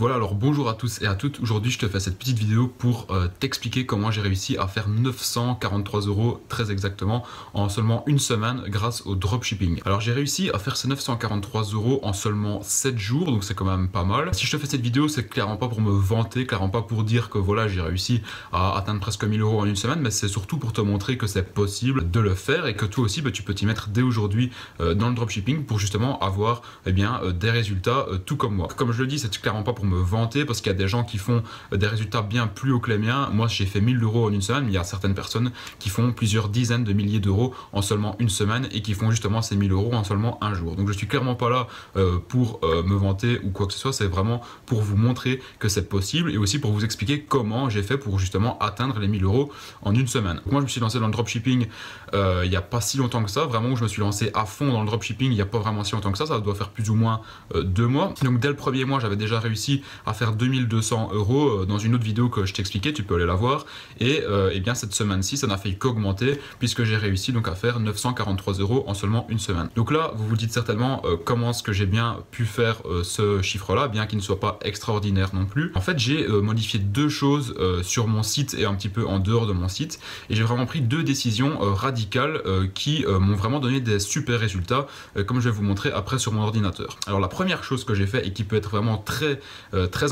Voilà, alors bonjour à tous et à toutes. Aujourd'hui, je te fais cette petite vidéo pour t'expliquer comment j'ai réussi à faire 943 € très exactement en seulement une semaine grâce au dropshipping. Alors j'ai réussi à faire ces 943 € en seulement 7 jours, donc c'est quand même pas mal. Si je te fais cette vidéo, c'est clairement pas pour me vanter, clairement pas pour dire que voilà, j'ai réussi à atteindre presque 1000 € en une semaine, mais c'est surtout pour te montrer que c'est possible de le faire et que toi aussi, tu peux t'y mettre dès aujourd'hui dans le dropshipping pour justement avoir des résultats tout comme moi. Comme je le dis, c'est clairement pas pour me vanter parce qu'il y a des gens qui font des résultats bien plus hauts que les miens. Moi, j'ai fait 1000 € en une semaine, mais il y a certaines personnes qui font plusieurs dizaines de milliers d'euros en seulement une semaine et qui font justement ces 1000 € en seulement un jour. Donc je suis clairement pas là pour me vanter ou quoi que ce soit, c'est vraiment pour vous montrer que c'est possible et aussi pour vous expliquer comment j'ai fait pour justement atteindre les 1000 € en une semaine. Donc moi, je me suis lancé dans le dropshipping il n'y a pas si longtemps que ça, vraiment où je me suis lancé à fond dans le dropshipping il n'y a pas vraiment si longtemps que ça doit faire plus ou moins 2 mois. Donc dès le premier mois, j'avais déjà réussi à faire 2200 € dans une autre vidéo que je t'expliquais, tu peux aller la voir. Et bien cette semaine-ci, ça n'a fait qu'augmenter puisque j'ai réussi donc à faire 943 € en seulement une semaine. Donc là, vous vous dites certainement comment est-ce que j'ai bien pu faire ce chiffre-là, bien qu'il ne soit pas extraordinaire non plus. En fait, j'ai modifié deux choses sur mon site et un petit peu en dehors de mon site. Et j'ai vraiment pris deux décisions radicales qui m'ont vraiment donné des super résultats, comme je vais vous montrer après sur mon ordinateur. Alors la première chose que j'ai fait et qui peut être vraiment très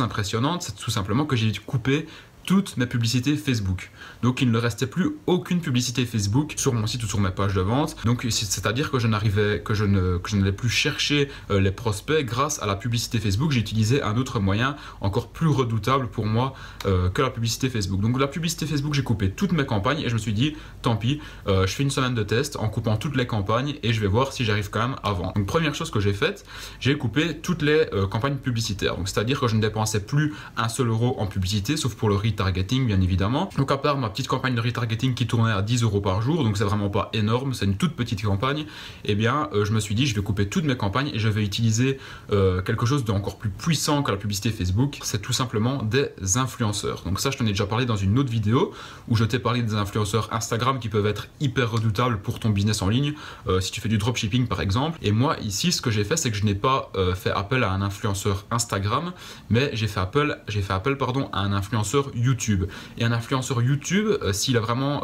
impressionnante, c'est tout simplement que j'ai coupé toutes mes publicités Facebook. Donc il ne restait plus aucune publicité Facebook sur mon site ou sur mes pages de vente. Donc c'est-à-dire que je n'allais plus chercher les prospects grâce à la publicité Facebook. J'ai utilisé un autre moyen encore plus redoutable pour moi que la publicité Facebook. Donc la publicité Facebook, j'ai coupé toutes mes campagnes et je me suis dit tant pis, je fais une semaine de test en coupant toutes les campagnes et je vais voir si j'arrive quand même à vendre. Donc première chose que j'ai faite, j'ai coupé toutes les campagnes publicitaires. Donc c'est-à-dire que je ne dépensais plus un seul euro en publicité sauf pour le retargeting bien évidemment. Donc à part ma petite campagne de retargeting qui tournait à 10 € par jour, donc c'est vraiment pas énorme, c'est une toute petite campagne, et bien je me suis dit je vais couper toutes mes campagnes et je vais utiliser quelque chose d'encore plus puissant que la publicité Facebook, c'est tout simplement des influenceurs. Donc ça je t'en ai déjà parlé dans une autre vidéo où je t'ai parlé des influenceurs Instagram qui peuvent être hyper redoutables pour ton business en ligne, si tu fais du dropshipping par exemple. Et moi ici ce que j'ai fait, c'est que je n'ai pas fait appel à un influenceur Instagram, mais j'ai fait appel à un influenceur YouTube. Et un influenceur YouTube, s'il a vraiment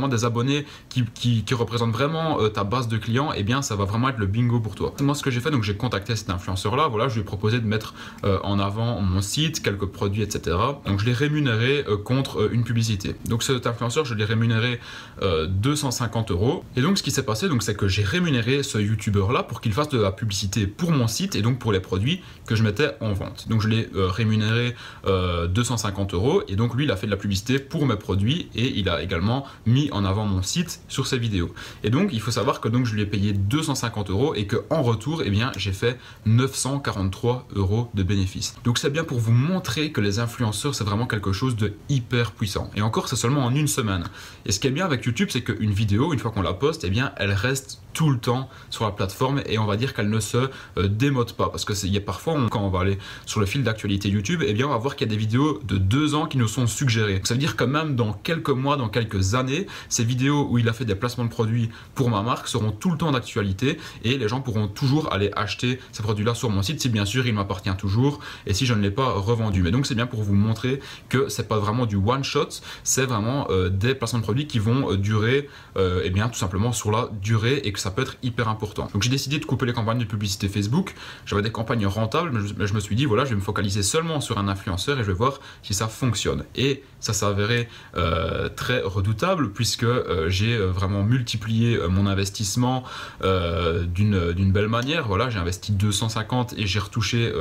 des abonnés qui représentent vraiment ta base de clients, et bien ça va vraiment être le bingo pour toi. Moi ce que j'ai fait, donc j'ai contacté cet influenceur là, voilà, je lui ai proposé de mettre en avant mon site, quelques produits, etc. Donc je l'ai rémunéré contre une publicité. Donc cet influenceur, je l'ai rémunéré 250 €. Et donc ce qui s'est passé, donc c'est que j'ai rémunéré ce youtubeur là pour qu'il fasse de la publicité pour mon site et donc pour les produits que je mettais en vente. Donc je l'ai rémunéré 250 € et donc lui il a fait de la publicité pour mes produits et il a également mis en avant mon site sur ses vidéos. Et donc il faut savoir que donc je lui ai payé 250 € et que en retour j'ai fait 943 € de bénéfices. Donc c'est bien pour vous montrer que les influenceurs c'est vraiment quelque chose de hyper puissant. Et encore c'est seulement en une semaine. Et ce qui est bien avec YouTube, c'est qu'une vidéo, une fois qu'on la poste, elle reste tout le temps sur la plateforme et on va dire qu'elle ne se démode pas, parce que il y a parfois quand on va aller sur le fil d'actualité YouTube, on va voir qu'il y a des vidéos de 2 ans qui nous sont suggérées. Ça veut dire que même dans quelques mois, dans quelques années, ces vidéos où il a fait des placements de produits pour ma marque seront tout le temps d'actualité et les gens pourront toujours aller acheter ces produits-là sur mon site si bien sûr il m'appartient toujours et si je ne l'ai pas revendu. Mais donc c'est bien pour vous montrer que c'est pas vraiment du one shot, c'est vraiment des placements de produits qui vont durer tout simplement sur la durée et que ça peut être hyper important. Donc j'ai décidé de couper les campagnes de publicité Facebook. J'avais des campagnes rentables, mais je me suis dit voilà, je vais me focaliser seulement sur un influenceur et je vais voir si ça fonctionne. Et ça s'est avéré très redoutable puisque j'ai vraiment multiplié mon investissement d'une belle manière. Voilà, j'ai investi 250 et j'ai retouché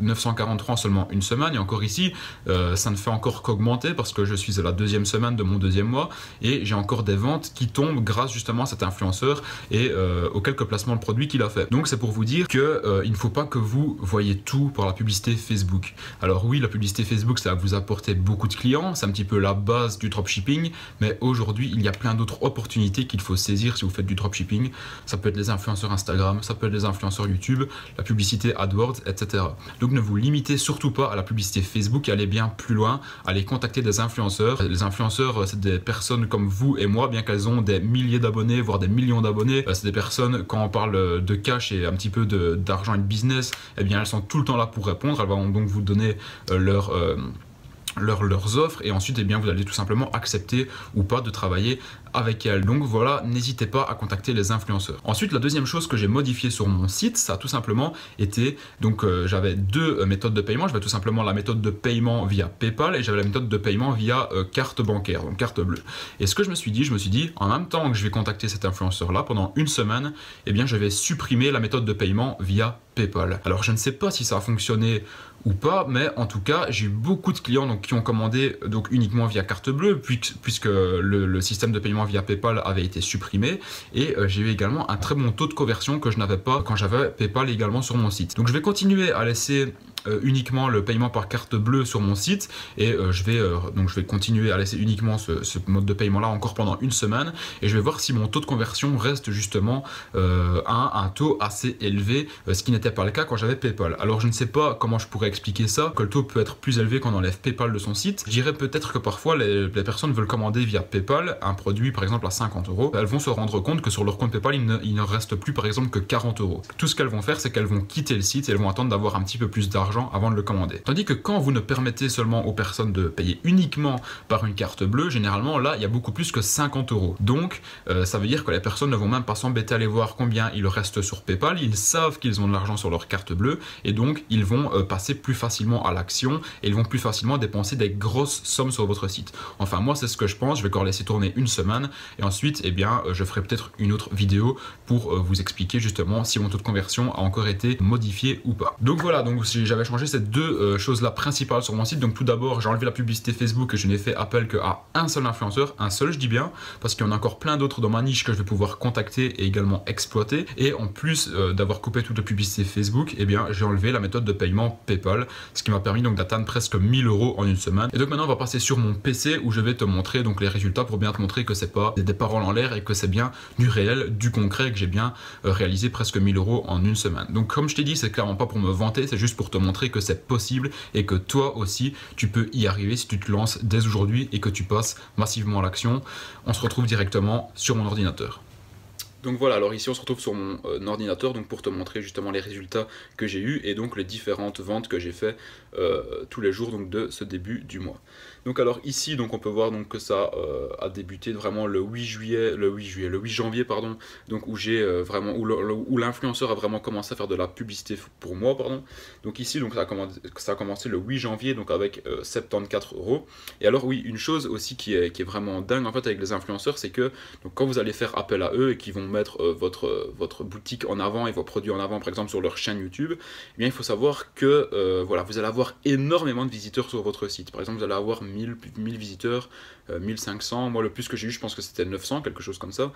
943 en seulement une semaine. Et encore ici, ça ne fait encore qu'augmenter parce que je suis à la 2e semaine de mon 2e mois et j'ai encore des ventes qui tombent grâce justement à cet influenceur et aux quelques placements de produits qu'il a fait. Donc c'est pour vous dire que il ne faut pas que vous voyez tout par la publicité Facebook. Alors oui, la publicité Facebook ça va vous apporter beaucoup de clients, c'est un petit peu la base du dropshipping, mais aujourd'hui il y a plein d'autres opportunités qu'il faut saisir si vous faites du dropshipping. Ça peut être les influenceurs Instagram, ça peut être les influenceurs YouTube, la publicité AdWords, etc. Donc ne vous limitez surtout pas à la publicité Facebook et allez bien plus loin, allez contacter des influenceurs. Les influenceurs, c'est des personnes comme vous et moi, bien qu'elles ont des milliers d'abonnés, voire des millions d'abonnés. C'est des personnes, quand on parle de cash et un petit peu d'argent et de business, eh bien elles sont tout le temps là pour répondre. Elles vont donc vous donner leurs offres et ensuite eh bien, vous allez tout simplement accepter ou pas de travailler avec elles. Donc voilà, n'hésitez pas à contacter les influenceurs. Ensuite, la deuxième chose que j'ai modifiée sur mon site, ça a tout simplement été, donc j'avais deux méthodes de paiement. J'avais tout simplement la méthode de paiement via PayPal et j'avais la méthode de paiement via carte bancaire, donc carte bleue. Et ce que je me suis dit, en même temps que je vais contacter cet influenceur-là pendant une semaine, eh bien je vais supprimer la méthode de paiement via PayPal. Alors je ne sais pas si ça a fonctionné ou pas, mais en tout cas j'ai eu beaucoup de clients donc, qui ont commandé donc, uniquement via carte bleue puisque le système de paiement via PayPal avait été supprimé et j'ai eu également un très bon taux de conversion que je n'avais pas quand j'avais PayPal également sur mon site. Donc je vais continuer à laisser uniquement le paiement par carte bleue sur mon site et je vais continuer à laisser uniquement ce mode de paiement là encore pendant une semaine et je vais voir si mon taux de conversion reste justement à un taux assez élevé, ce qui n'était pas le cas quand j'avais PayPal. Alors je ne sais pas comment je pourrais expliquer ça, que le taux peut être plus élevé quand on enlève PayPal de son site. Je dirais peut-être que parfois les personnes veulent commander via PayPal un produit par exemple à 50 €. Elles vont se rendre compte que sur leur compte PayPal il ne reste plus par exemple que 40 €. Tout ce qu'elles vont faire, c'est qu'elles vont quitter le site et elles vont attendre d'avoir un petit peu plus d'argent avant de le commander. Tandis que quand vous ne permettez seulement aux personnes de payer uniquement par une carte bleue, généralement là il y a beaucoup plus que 50 €. Donc ça veut dire que les personnes ne vont même pas s'embêter à aller voir combien il reste sur PayPal. Ils savent qu'ils ont de l'argent sur leur carte bleue et donc ils vont passer plus facilement à l'action et ils vont plus facilement dépenser des grosses sommes sur votre site. Enfin moi c'est ce que je pense, je vais encore laisser tourner une semaine et ensuite eh bien je ferai peut-être une autre vidéo pour vous expliquer justement si mon taux de conversion a encore été modifié ou pas. Donc voilà, donc j'avais changé ces deux choses là principales sur mon site. Donc tout d'abord j'ai enlevé la publicité Facebook et je n'ai fait appel qu'à un seul influenceur, un seul je dis bien, parce qu'il y en a encore plein d'autres dans ma niche que je vais pouvoir contacter et également exploiter. Et en plus d'avoir coupé toute la publicité Facebook, eh bien j'ai enlevé la méthode de paiement PayPal, ce qui m'a permis donc d'atteindre presque 1000 € en une semaine. Et donc maintenant on va passer sur mon PC où je vais te montrer donc les résultats pour bien te montrer que c'est pas des paroles en l'air et que c'est bien du réel, du concret, que j'ai bien réalisé presque 1000 € en une semaine. Donc comme je t'ai dit, c'est clairement pas pour me vanter, c'est juste pour te montrer que c'est possible et que toi aussi tu peux y arriver si tu te lances dès aujourd'hui et que tu passes massivement à l'action. On se retrouve directement sur mon ordinateur. Donc voilà, alors ici on se retrouve sur mon ordinateur donc pour te montrer justement les résultats que j'ai eu et donc les différentes ventes que j'ai fait tous les jours donc de ce début du mois. Donc alors ici donc on peut voir donc que ça a débuté vraiment le 8 janvier pardon, donc où j'ai vraiment où l'influenceur a vraiment commencé à faire de la publicité pour moi pardon. Donc ici donc ça a commencé le 8 janvier donc avec 74 €. Et alors oui, une chose aussi qui est vraiment dingue en fait avec les influenceurs, c'est que donc quand vous allez faire appel à eux et qu'ils vont mettre votre boutique en avant et vos produits en avant par exemple sur leur chaîne YouTube, eh bien il faut savoir que voilà, vous allez avoir énormément de visiteurs sur votre site. Par exemple vous allez avoir 1000 visiteurs, 1500, moi le plus que j'ai eu je pense que c'était 900, quelque chose comme ça.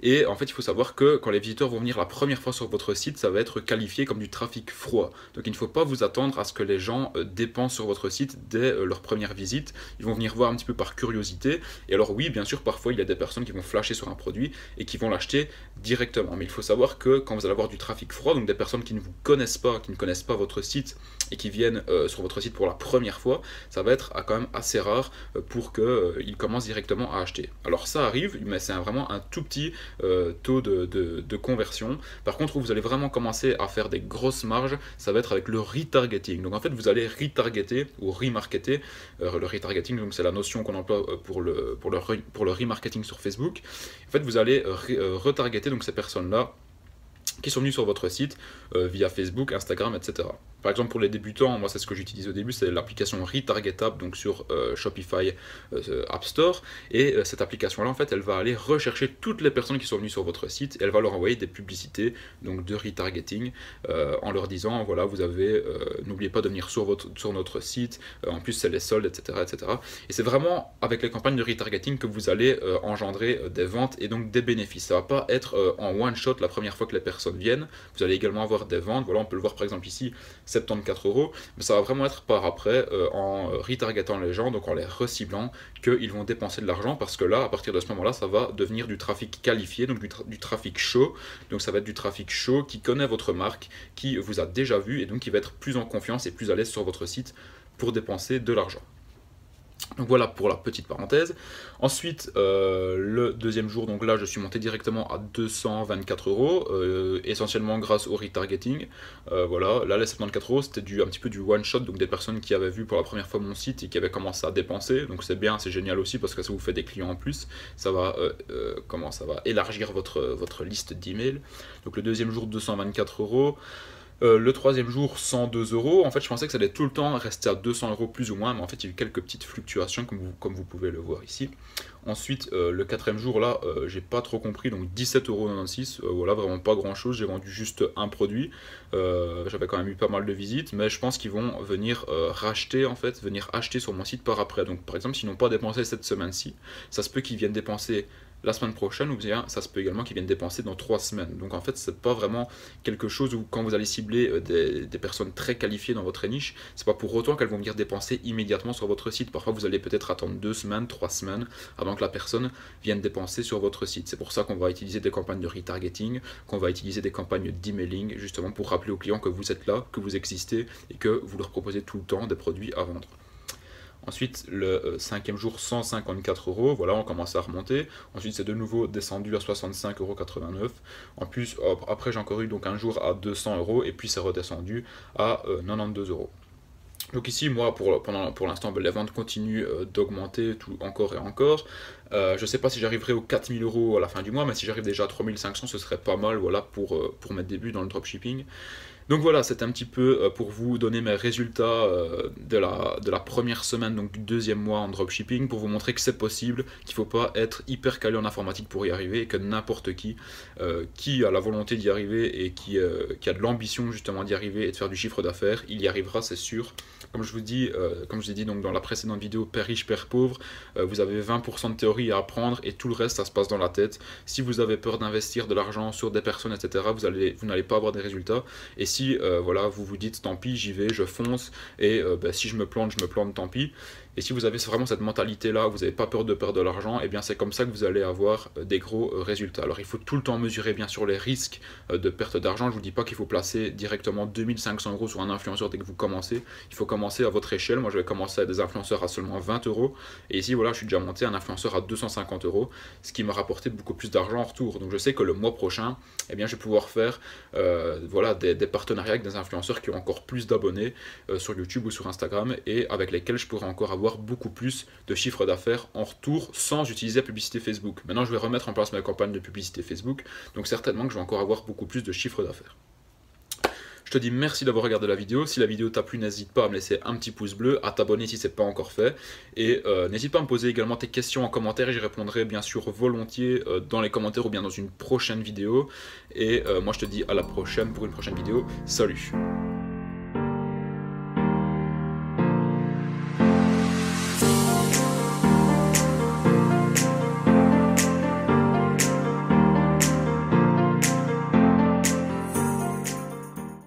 Et en fait il faut savoir que quand les visiteurs vont venir la première fois sur votre site, ça va être qualifié comme du trafic froid. Donc il ne faut pas vous attendre à ce que les gens dépensent sur votre site dès leur première visite. Ils vont venir voir un petit peu par curiosité. Et alors oui, bien sûr, parfois il y a des personnes qui vont flasher sur un produit et qui vont l'acheter directement. Mais il faut savoir que quand vous allez avoir du trafic froid, donc des personnes qui ne vous connaissent pas, qui ne connaissent pas votre site et qui viennent sur votre site pour la première fois, ça va être quand même assez rare pour qu'ils commencent directement à acheter. Alors ça arrive, mais c'est vraiment un tout petit taux de conversion. Par contre, où vous allez vraiment commencer à faire des grosses marges, ça va être avec le retargeting. Donc en fait, vous allez retargeter ou remarketer. Le retargeting, donc c'est la notion qu'on emploie pour le remarketing sur Facebook. En fait, vous allez retargeter donc ces personnes-là qui sont venus sur votre site via Facebook, Instagram, etc. Par exemple pour les débutants, moi c'est ce que j'utilise au début, c'est l'application Retargetable donc sur Shopify App Store, et cette application là en fait elle va aller rechercher toutes les personnes qui sont venues sur votre site et elle va leur envoyer des publicités donc de retargeting en leur disant voilà vous avez n'oubliez pas de venir sur notre site, en plus c'est les soldes, etc. Et c'est vraiment avec les campagnes de retargeting que vous allez engendrer des ventes et donc des bénéfices. Ça va pas être en one shot la première fois que les personnes personnes viennent. Vous allez également avoir des ventes, voilà, on peut le voir par exemple ici, 74 €, mais ça va vraiment être par après en retargetant les gens, donc en les reciblant, qu'ils vont dépenser de l'argent, parce que là, à partir de ce moment-là, ça va devenir du trafic qualifié, donc du trafic chaud, donc ça va être du trafic chaud qui connaît votre marque, qui vous a déjà vu, et donc qui va être plus en confiance et plus à l'aise sur votre site pour dépenser de l'argent. Donc voilà pour la petite parenthèse. Ensuite, le deuxième jour, donc là je suis monté directement à 224 €, essentiellement grâce au retargeting. Voilà, là les 74 € c'était un petit peu du one shot, donc des personnes qui avaient vu pour la première fois mon site et qui avaient commencé à dépenser. Donc c'est bien, c'est génial aussi parce que ça vous fait des clients en plus. Ça va, ça va élargir votre liste d'emails. Donc le deuxième jour 224 €. Le troisième jour, 102 €. En fait, je pensais que ça allait tout le temps rester à 200 € plus ou moins, mais en fait, il y a eu quelques petites fluctuations, comme vous pouvez le voir ici. Ensuite, le quatrième jour, là, j'ai pas trop compris, donc 17,96 €. Voilà, vraiment pas grand chose. J'ai vendu juste un produit. J'avais quand même eu pas mal de visites, mais je pense qu'ils vont venir racheter, en fait, venir acheter sur mon site par après. Donc, par exemple, s'ils n'ont pas dépensé cette semaine-ci, ça se peut qu'ils viennent dépenser la semaine prochaine, ou bien ça se peut également qu'ils viennent dépenser dans 3 semaines. Donc en fait, c'est pas vraiment quelque chose où quand vous allez cibler des personnes très qualifiées dans votre niche, c'est pas pour autant qu'elles vont venir dépenser immédiatement sur votre site. Parfois, vous allez peut-être attendre 2 semaines, 3 semaines avant que la personne vienne dépenser sur votre site. C'est pour ça qu'on va utiliser des campagnes de retargeting, qu'on va utiliser des campagnes d'emailing, justement pour rappeler aux clients que vous êtes là, que vous existez et que vous leur proposez tout le temps des produits à vendre. Ensuite, le cinquième jour, 154 €. Voilà, on commence à remonter. Ensuite, c'est de nouveau descendu à 65,89 €. En plus, après, j'ai encore eu donc un jour à 200 € et puis c'est redescendu à 92 €. Donc ici, moi, pour l'instant, les ventes continuent d'augmenter encore et encore. Je ne sais pas si j'arriverai aux 4000 € à la fin du mois, mais si j'arrive déjà à 3500, ce serait pas mal, voilà, pour mes débuts dans le dropshipping. Donc voilà, c'était un petit peu pour vous donner mes résultats de la première semaine, donc du deuxième mois en dropshipping, pour vous montrer que c'est possible, qu'il ne faut pas être hyper calé en informatique pour y arriver, et que n'importe qui a la volonté d'y arriver et qui a de l'ambition justement d'y arriver et de faire du chiffre d'affaires, il y arrivera, c'est sûr. Comme je vous dis, comme je vous ai dit donc dans la précédente vidéo, Père riche, Père pauvre, vous avez 20% de théorie à apprendre et tout le reste, ça se passe dans la tête. Si vous avez peur d'investir de l'argent sur des personnes, etc., vous n'allez pas avoir des résultats. Et si voilà, vous vous dites tant pis, j'y vais, je fonce, et si je me plante, tant pis. Et si vous avez vraiment cette mentalité-là, vous n'avez pas peur de perdre de l'argent, et bien c'est comme ça que vous allez avoir des gros résultats. Alors il faut tout le temps mesurer bien sûr les risques de perte d'argent. Je ne vous dis pas qu'il faut placer directement 2500 € sur un influenceur dès que vous commencez. Il faut commencer à votre échelle. Moi je vais commencer à des influenceurs à seulement 20 €. Et ici voilà, je suis déjà monté à un influenceur à 250 €, ce qui m'a rapporté beaucoup plus d'argent en retour. Donc je sais que le mois prochain, eh bien, je vais pouvoir faire voilà, des partenariats avec des influenceurs qui ont encore plus d'abonnés sur YouTube ou sur Instagram, et avec lesquels je pourrai encore avoir beaucoup plus de chiffre d'affaires en retour sans utiliser la publicité Facebook. Maintenant, je vais remettre en place ma campagne de publicité Facebook, donc certainement que je vais encore avoir beaucoup plus de chiffre d'affaires. Je te dis merci d'avoir regardé la vidéo. Si la vidéo t'a plu, n'hésite pas à me laisser un petit pouce bleu, à t'abonner si ce n'est pas encore fait, et n'hésite pas à me poser également tes questions en commentaire, et j'y répondrai bien sûr volontiers dans les commentaires ou bien dans une prochaine vidéo. Et moi je te dis à la prochaine pour une prochaine vidéo. Salut!